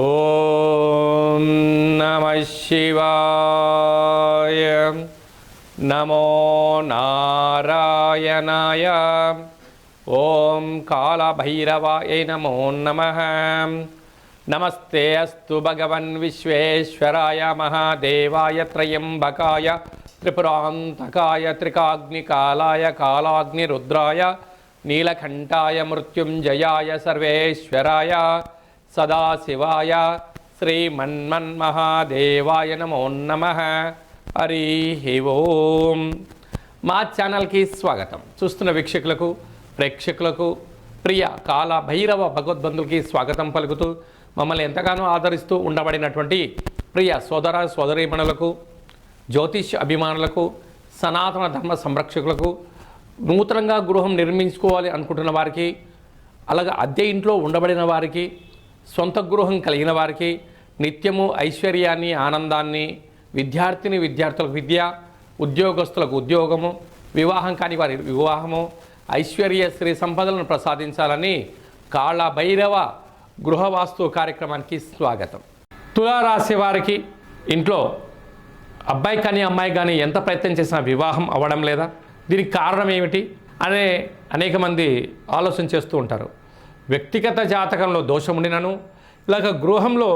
ఓం నమః శివాయ. నమో నారాయణాయ. ఓం కాళభైరవాయ నమో నమః. నమస్తే అస్తు భగవన్ విశ్వేశ్వరాయ మహాదేవాయ త్రయంబకాయ త్రిపురాంతకాయ త్రికాగ్నికాలాయ కాలాగ్నిరుద్రాయ నీలకంఠాయ మృత్యుంజయాయ సర్వేశ్వరాయ సదాశివాయ శ్రీమన్మన్మహాదేవాయ నమో నమః. హరి ఓం. మా ఛానల్కి స్వాగతం. చూస్తున్న వీక్షకులకు ప్రేక్షకులకు ప్రియ కాల భైరవ భగవద్బంధులకి స్వాగతం పలుకుతూ మమ్మల్ని ఎంతగానో ఆదరిస్తూ ఉండబడినటువంటి ప్రియ సోదర సోదరీమణులకు, జ్యోతిష్ అభిమానులకు, సనాతన ధర్మ సంరక్షకులకు, నూతనంగా గృహం నిర్మించుకోవాలి అనుకుంటున్న వారికి, అలాగే అద్దె ఇంట్లో ఉండబడిన వారికి, సొంత గృహం కలిగిన వారికి, నిత్యము ఐశ్వర్యాన్ని ఆనందాన్ని, విద్యార్థులకు విద్య, ఉద్యోగస్తులకు ఉద్యోగము, వివాహం కాని వారి వివాహము, ఐశ్వర్య శ్రీ సంపదలను ప్రసాదించాలని కాళభైరవ గృహవాస్తు కార్యక్రమానికి స్వాగతం. తులారాశి వారికి ఇంట్లో అబ్బాయి కానీ అమ్మాయి కానీ ఎంత ప్రయత్నం చేసినా వివాహం అవ్వడం లేదా, దీనికి కారణం ఏమిటి అనే అనేక మంది ఆలోచన చేస్తూ ఉంటారు. వ్యక్తిగత జాతకంలో దోషం ఉండినను, ఇలాగ గృహంలో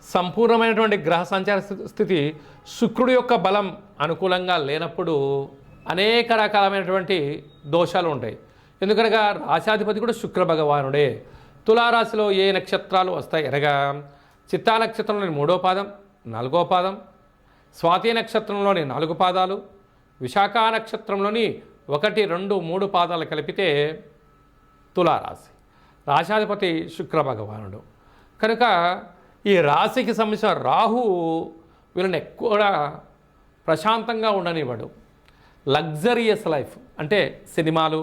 సంపూర్ణమైనటువంటి గ్రహ సంచార స్థితి, శుక్రుడి యొక్క బలం అనుకూలంగా లేనప్పుడు అనేక రకాలమైనటువంటి దోషాలు ఉంటాయి. ఎందుకనగా రాశాధిపతి కూడా శుక్ర భగవానుడే. తులారాశిలో ఏ నక్షత్రాలు వస్తాయి అనగా చిత్తా నక్షత్రంలోని 3వ పాదం, 4వ పాదం, స్వాతి నక్షత్రంలోని 4 పాదాలు, విశాఖ నక్షత్రంలోని 1, 2, 3 పాదాలు కలిపితే తులారాశి. రాశాధిపతి శుక్ర భగవానుడు కనుక ఈ రాశికి సంబంధించిన రాహు వీళ్ళని ఎక్కువ ప్రశాంతంగా ఉండనివ్వడు. లగ్జరియస్ లైఫ్ అంటే సినిమాలు,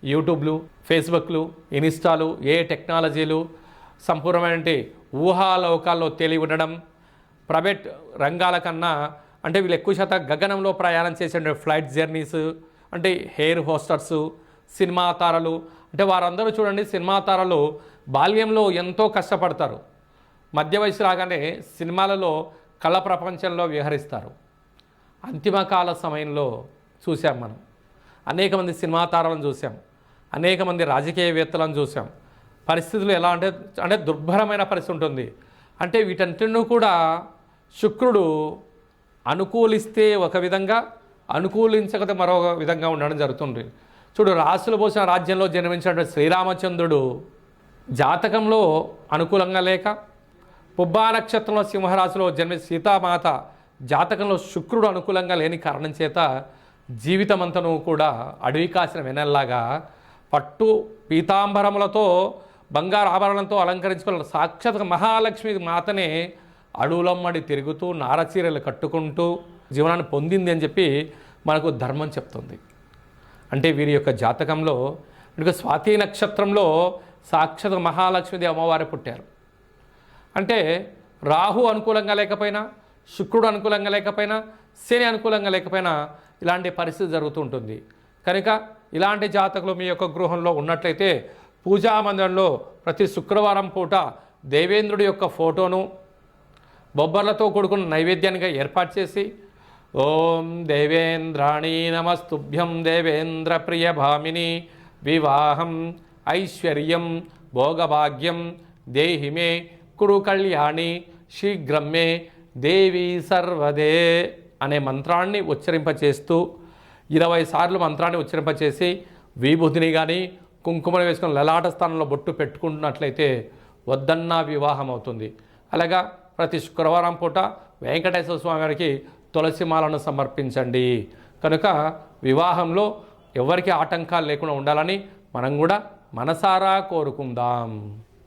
యూట్యూబ్లు, ఫేస్బుక్లు, ఇన్స్టాలు, ఏ టెక్నాలజీలు, సంపూర్ణమైన ఊహాలోకాల్లో తేలి ఉండడం, ప్రైవేట్ రంగాల కన్నా అంటే వీళ్ళు ఎక్కువ శాతం గగనంలో ప్రయాణం చేసే ఫ్లైట్ జర్నీస్, అంటే హెయిర్ హోస్టర్సు, సినిమా తారలు, అంటే వారందరూ చూడండి, సినిమా తారలు బాల్యంలో ఎంతో కష్టపడతారు, మధ్య వయసు రాగానే సినిమాలలో కళ ప్రపంచంలో విహరిస్తారు. అంతిమకాల సమయంలో చూసాం మనం, అనేక మంది సినిమా తారలను చూసాం, అనేక మంది రాజకీయవేత్తలను చూసాం. పరిస్థితులు ఎలా అంటే దుర్భరమైన పరిస్థితి ఉంటుంది. అంటే వీటన్నిటిని కూడా శుక్రుడు అనుకూలిస్తే ఒక విధంగా, అనుకూలించకపోతే మరో విధంగా ఉండడం జరుగుతుంది. చూడు, రాసులు పోసిన రాజ్యంలో జన్మించినటువంటి శ్రీరామచంద్రుడు జాతకంలో అనుకూలంగా లేక, పుబ్బా నక్షత్రంలో సింహరాశిలో జన్మించిన సీతామాత జాతకంలో శుక్రుడు అనుకూలంగా లేని కారణం చేత జీవితమంతను కూడా అడవి కాసిన వెనల్లాగా పట్టు పీతాంబరములతో బంగారు ఆభరణంతో అలంకరించుకున్న సాక్షాత్ మహాలక్ష్మి మాతనే అడవులమ్మడి తిరుగుతూ నారచీరలు కట్టుకుంటూ జీవనాన్ని పొందింది అని చెప్పి మనకు ధర్మం చెప్తుంది. అంటే వీరి యొక్క జాతకంలో అంటే స్వాతి నక్షత్రంలో సాక్షాత్ మహాలక్ష్మీదేవి అమ్మవారు పుట్టారు. అంటే రాహు అనుకూలంగా లేకపోయినా, శుక్రుడు అనుకూలంగా లేకపోయినా, శని అనుకూలంగా లేకపోయినా ఇలాంటి పరిస్థితి జరుగుతూ ఉంటుంది. కనుక ఇలాంటి జాతకులు మీ యొక్క గృహంలో ఉన్నట్లయితే పూజా మందిరంలో ప్రతి శుక్రవారం పూట దేవేంద్రుడి యొక్క ఫోటోను బొబ్బర్లతో కూడుకున్న నైవేద్యానికి ఏర్పాటు చేసి, ఓం దేవేంద్రాణి నమస్తుభ్యం దేవేంద్ర ప్రియ భామిని వివాహం ఐశ్వర్యం భోగభాగ్యం దేహి మే కురు కళ్యాణి శీఘ్రం మే దేవి సర్వదే అనే మంత్రాన్ని ఉచ్చరింపచేస్తూ 20 సార్లు మంత్రాన్ని ఉచ్చరింపచేసి విభూతిని కానీ కుంకుమను వేసుకొని లలాట స్థానంలో బొట్టు పెట్టుకుంటున్నట్లయితే వద్దన్నా వివాహం అవుతుంది. అలాగా ప్రతి శుక్రవారం పూట వెంకటేశ్వర స్వామి వారికి తులసిమాలను సమర్పించండి. కనుక వివాహంలో ఎవరికి ఆటంకాలు లేకుండా ఉండాలని మనం కూడా మనసారా కోరుకుందాం.